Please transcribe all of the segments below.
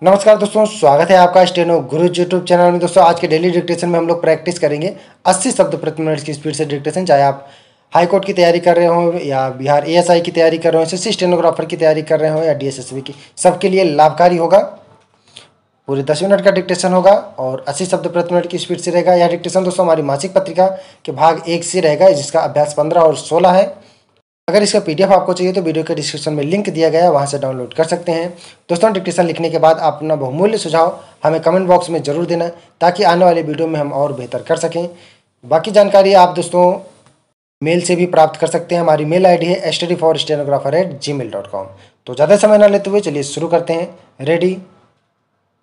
नमस्कार दोस्तों, स्वागत है आपका स्टेनो गुरु यूट्यूब चैनल में। दोस्तों आज के डेली डिक्टेशन में हम लोग प्रैक्टिस करेंगे 80 शब्द प्रति मिनट की स्पीड से डिक्टेशन। चाहे आप हाई कोर्ट की तैयारी कर रहे हो या बिहार एएसआई की तैयारी कर रहे हो, एसएससी स्टेनोग्राफर की तैयारी कर रहे हो या डीएसएसबी की, सबके लिए लाभकारी होगा। पूरे 10 मिनट का डिक्टेशन होगा और 80 शब्द प्रति मिनट की स्पीड से रहेगा। यह डिक्टेशन दोस्तों हमारी मासिक पत्रिका के भाग 1 से रहेगा, जिसका अभ्यास 15 और 16 है। अगर इसका पीडीएफ आपको चाहिए तो वीडियो के डिस्क्रिप्शन में लिंक दिया गया है, वहां से डाउनलोड कर सकते हैं। दोस्तों डिक्टेशन लिखने के बाद आप अपना बहुमूल्य सुझाव हमें कमेंट बॉक्स में जरूर देना, ताकि आने वाले वीडियो में हम और बेहतर कर सकें। बाकी जानकारी आप दोस्तों मेल से भी प्राप्त कर सकते हैं। हमारी मेल आईडी है studyforstenographer@gmail.com। तो ज़्यादा समय न लेते हुए चलिए शुरू करते हैं। Ready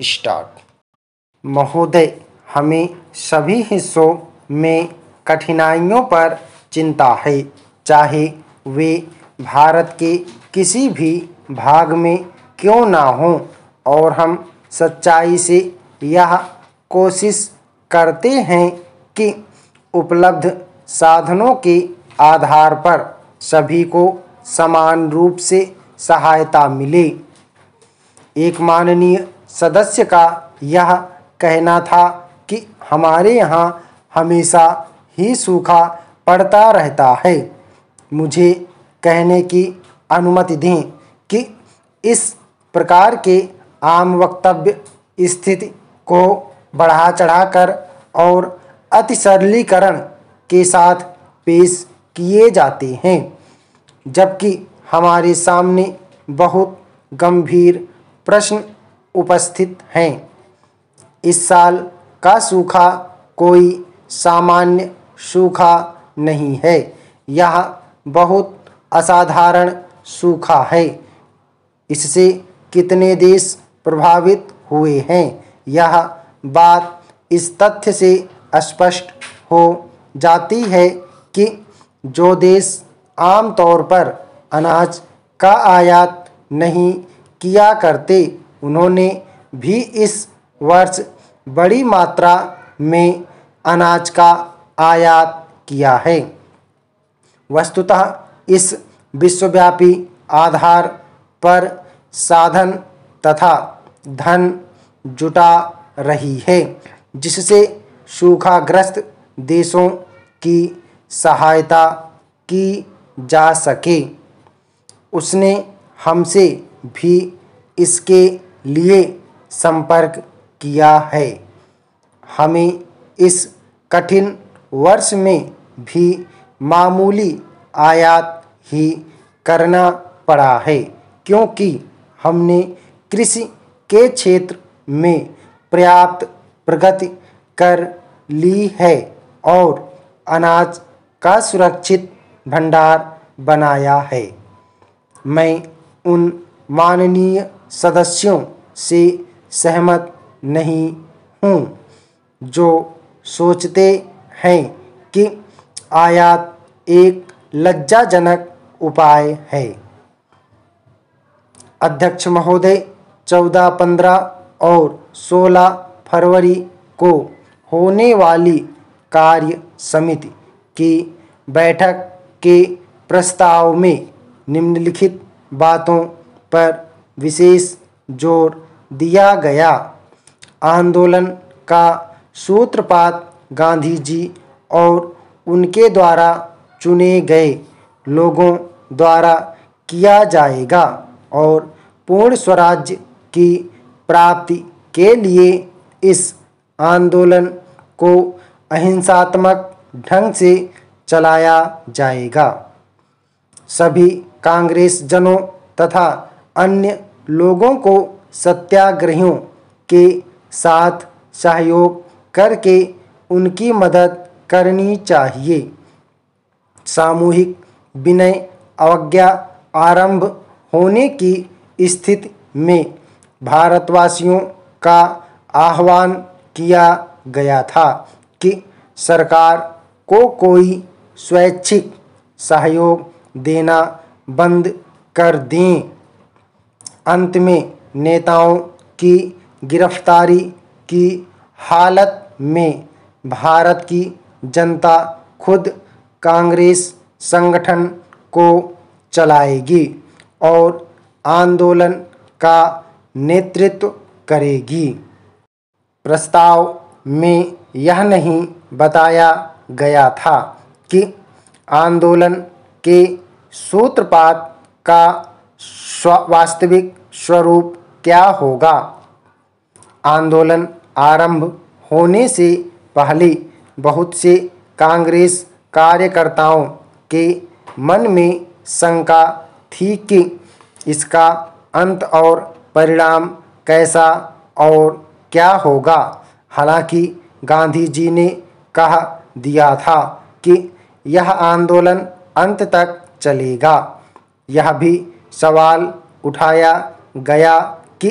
start. महोदय, हमें सभी हिस्सों में कठिनाइयों पर चिंता है, चाहे वे भारत के किसी भी भाग में क्यों ना हों, और हम सच्चाई से यह कोशिश करते हैं कि उपलब्ध साधनों के आधार पर सभी को समान रूप से सहायता मिले। एक माननीय सदस्य का यह कहना था कि हमारे यहाँ हमेशा ही सूखा पड़ता रहता है। मुझे कहने की अनुमति दें कि इस प्रकार के आम वक्तव्य स्थिति को बढ़ा चढ़ाकर और अति सरलीकरण के साथ पेश किए जाते हैं, जबकि हमारे सामने बहुत गंभीर प्रश्न उपस्थित हैं। इस साल का सूखा कोई सामान्य सूखा नहीं है, यह बहुत असाधारण सूखा है। इससे कितने देश प्रभावित हुए हैं, यह बात इस तथ्य से स्पष्ट हो जाती है कि जो देश आमतौर पर अनाज का आयात नहीं किया करते, उन्होंने भी इस वर्ष बड़ी मात्रा में अनाज का आयात किया है। वस्तुतः इस विश्वव्यापी आधार पर साधन तथा धन जुटा रही है, जिससे सूखाग्रस्त देशों की सहायता की जा सके। उसने हमसे भी इसके लिए संपर्क किया है। हमें इस कठिन वर्ष में भी मामूली आयात ही करना पड़ा है, क्योंकि हमने कृषि के क्षेत्र में पर्याप्त प्रगति कर ली है और अनाज का सुरक्षित भंडार बनाया है। मैं उन माननीय सदस्यों से सहमत नहीं हूँ जो सोचते हैं कि आयात एक लज्जाजनक उपाय है। अध्यक्ष महोदय, 14, 15 और 16 फरवरी को होने वाली कार्य समिति की बैठक के प्रस्ताव में निम्नलिखित बातों पर विशेष जोर दिया गया। आंदोलन का सूत्रपात गांधी जी और उनके द्वारा चुने गए लोगों द्वारा किया जाएगा और पूर्ण स्वराज्य की प्राप्ति के लिए इस आंदोलन को अहिंसात्मक ढंग से चलाया जाएगा। सभी कांग्रेस जनों तथा अन्य लोगों को सत्याग्रहियों के साथ सहयोग करके उनकी मदद करनी चाहिए। सामूहिक विनय अवज्ञा आरंभ होने की स्थिति में भारतवासियों का आह्वान किया गया था कि सरकार को कोई स्वैच्छिक सहयोग देना बंद कर दें। अंत में नेताओं की गिरफ्तारी की हालत में भारत की जनता खुद कांग्रेस संगठन को चलाएगी और आंदोलन का नेतृत्व करेगी। प्रस्ताव में यह नहीं बताया गया था कि आंदोलन के सूत्रपात का वास्तविक स्वरूप क्या होगा। आंदोलन आरंभ होने से पहले बहुत से कांग्रेस कार्यकर्ताओं के मन में शंका थी कि इसका अंत और परिणाम कैसा और क्या होगा। हालांकि गांधी जी ने कह दिया था कि यह आंदोलन अंत तक चलेगा। यह भी सवाल उठाया गया कि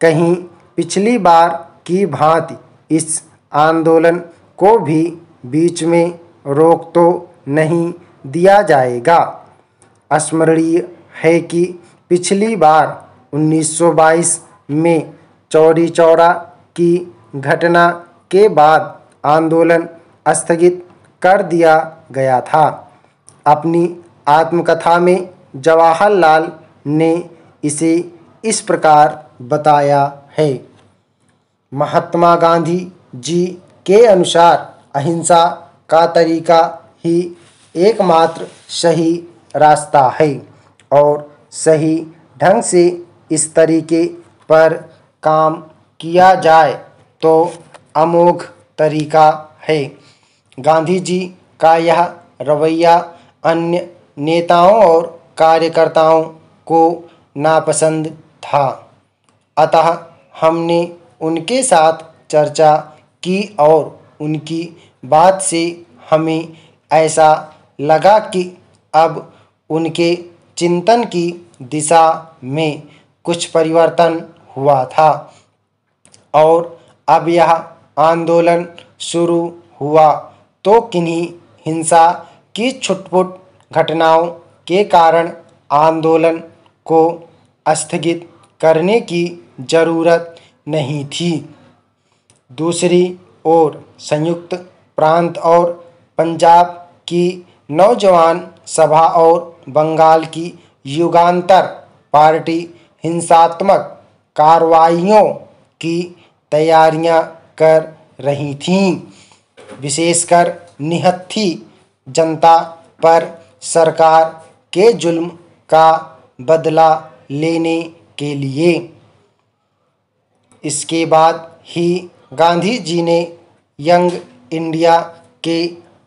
कहीं पिछली बार की भांति इस आंदोलन को भी बीच में रोक तो नहीं दिया जाएगा। स्मरणीय है कि पिछली बार 1922 में चौरी चौरा की घटना के बाद आंदोलन स्थगित कर दिया गया था। अपनी आत्मकथा में जवाहरलाल ने इसे इस प्रकार बताया है। महात्मा गांधी जी के अनुसार अहिंसा का तरीका ही एकमात्र सही रास्ता है और सही ढंग से इस तरीके पर काम किया जाए तो अमोघ तरीका है। गांधी जी का यह रवैया अन्य नेताओं और कार्यकर्ताओं को नापसंद था। अतः हमने उनके साथ चर्चा की और उनकी बात से हमें ऐसा लगा कि अब उनके चिंतन की दिशा में कुछ परिवर्तन हुआ था और अब यह आंदोलन शुरू हुआ तो किन्हीं हिंसा की छुटपुट घटनाओं के कारण आंदोलन को स्थगित करने की जरूरत नहीं थी। दूसरी ओर संयुक्त प्रांत और पंजाब की नौजवान सभा और बंगाल की युगांतर पार्टी हिंसात्मक कार्रवाइयों की तैयारियां कर रही थीं, विशेषकर निहत्थी जनता पर सरकार के जुल्म का बदला लेने के लिए। इसके बाद ही गांधी जी ने यंग इंडिया के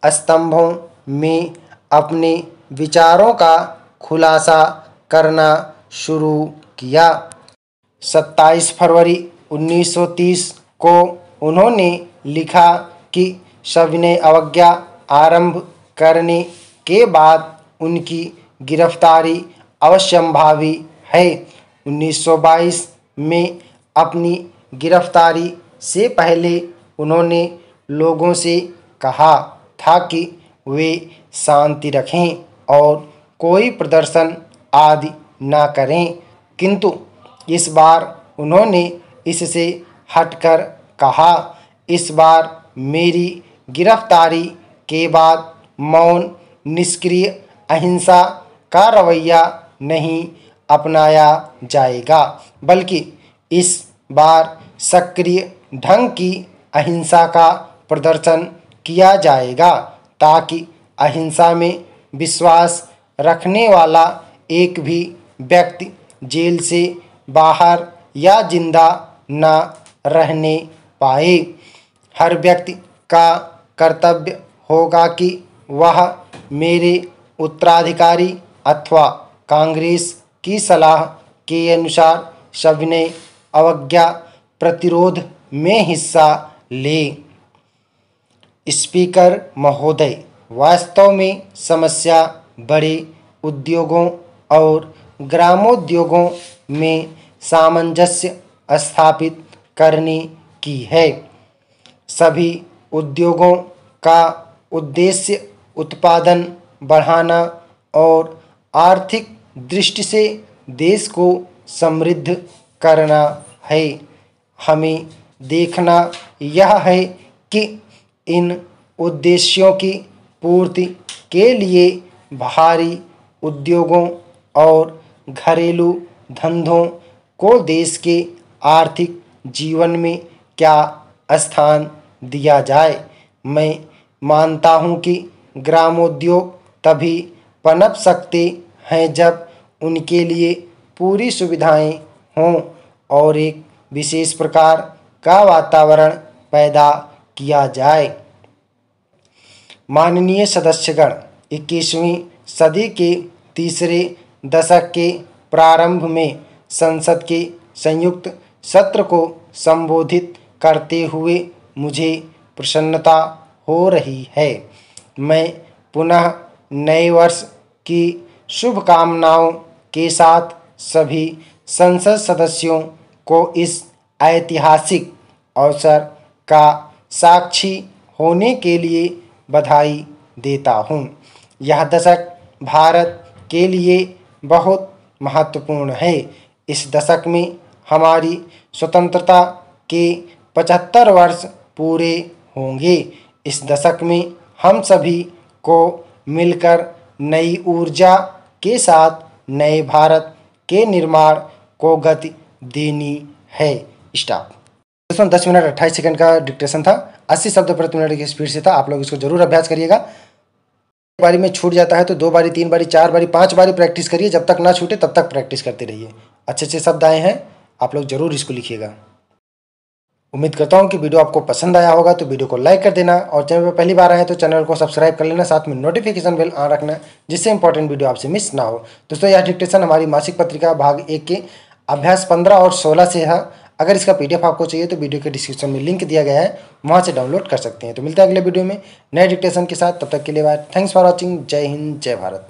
स्तंभों में अपने विचारों का खुलासा करना शुरू किया। 27 फरवरी 1930 को उन्होंने लिखा कि सविनय अवज्ञा आरंभ करने के बाद उनकी गिरफ्तारी अवश्यंभावी है। 1922 में अपनी गिरफ्तारी से पहले उन्होंने लोगों से कहा था कि वे शांति रखें और कोई प्रदर्शन आदि ना करें, किंतु इस बार उन्होंने इससे हटकर कहा, इस बार मेरी गिरफ्तारी के बाद मौन निष्क्रिय अहिंसा का रवैया नहीं अपनाया जाएगा, बल्कि इस बार सक्रिय ढंग की अहिंसा का प्रदर्शन किया जाएगा ताकि अहिंसा में विश्वास रखने वाला एक भी व्यक्ति जेल से बाहर या जिंदा न रहने पाए। हर व्यक्ति का कर्तव्य होगा कि वह मेरे उत्तराधिकारी अथवा कांग्रेस की सलाह के अनुसार सविनय अवज्ञा प्रतिरोध में हिस्सा ले। स्पीकर महोदय, वास्तव में समस्या बड़े उद्योगों और ग्रामोद्योगों में सामंजस्य स्थापित करने की है। सभी उद्योगों का उद्देश्य उत्पादन बढ़ाना और आर्थिक दृष्टि से देश को समृद्ध करना है। हमें देखना यह है कि इन उद्देश्यों की पूर्ति के लिए भारी उद्योगों और घरेलू धंधों को देश के आर्थिक जीवन में क्या स्थान दिया जाए। मैं मानता हूँ कि ग्रामोद्योग तभी पनप सकते हैं जब उनके लिए पूरी सुविधाएं हों और एक विशेष प्रकार का वातावरण पैदा किया जाए। माननीय सदस्यगण, 21वीं सदी के तीसरे दशक के प्रारंभ में संसद के संयुक्त सत्र को संबोधित करते हुए मुझे प्रसन्नता हो रही है। मैं पुनः नए वर्ष की शुभकामनाओं के साथ सभी संसद सदस्यों को इस ऐतिहासिक अवसर का साक्षी होने के लिए बधाई देता हूँ। यह दशक भारत के लिए बहुत महत्वपूर्ण है। इस दशक में हमारी स्वतंत्रता के 75 वर्ष पूरे होंगे। इस दशक में हम सभी को मिलकर नई ऊर्जा के साथ नए भारत के निर्माण को गति देनी है। स्टॉप। दोस्तों 10 मिनट 28 सेकंड का डिक्टेशन था, 80 शब्द प्रति मिनट की स्पीड से था। आप लोग इसको जरूर अभ्यास करिएगा। एक बारी में छूट जाता है तो 2 बारी, 3 बारी, 4 बारी, 5 बारी प्रैक्टिस करिए। जब तक ना छूटे तब तक प्रैक्टिस करते रहिए। अच्छे अच्छे शब्द आए हैं, आप लोग जरूर इसको लिखिएगा। उम्मीद करता हूँ कि वीडियो आपको पसंद आया होगा, तो वीडियो को लाइक कर देना और चैनल पर पहली बार आए तो चैनल को सब्सक्राइब कर लेना, साथ में नोटिफिकेशन बेल ऑन रखना, जिससे इंपॉर्टेंट वीडियो आपसे मिस ना हो। दोस्तों यह डिक्टेशन हमारी मासिक पत्रिका भाग 1 के अभ्यास 15 और 16 से है। अगर इसका PDF आपको चाहिए तो वीडियो के डिस्क्रिप्शन में लिंक दिया गया है, वहाँ से डाउनलोड कर सकते हैं। तो मिलते हैं अगले वीडियो में नए डिक्टेशन के साथ। तब तक के लिए बाय। Thanks for watching. जय हिंद, जय भारत।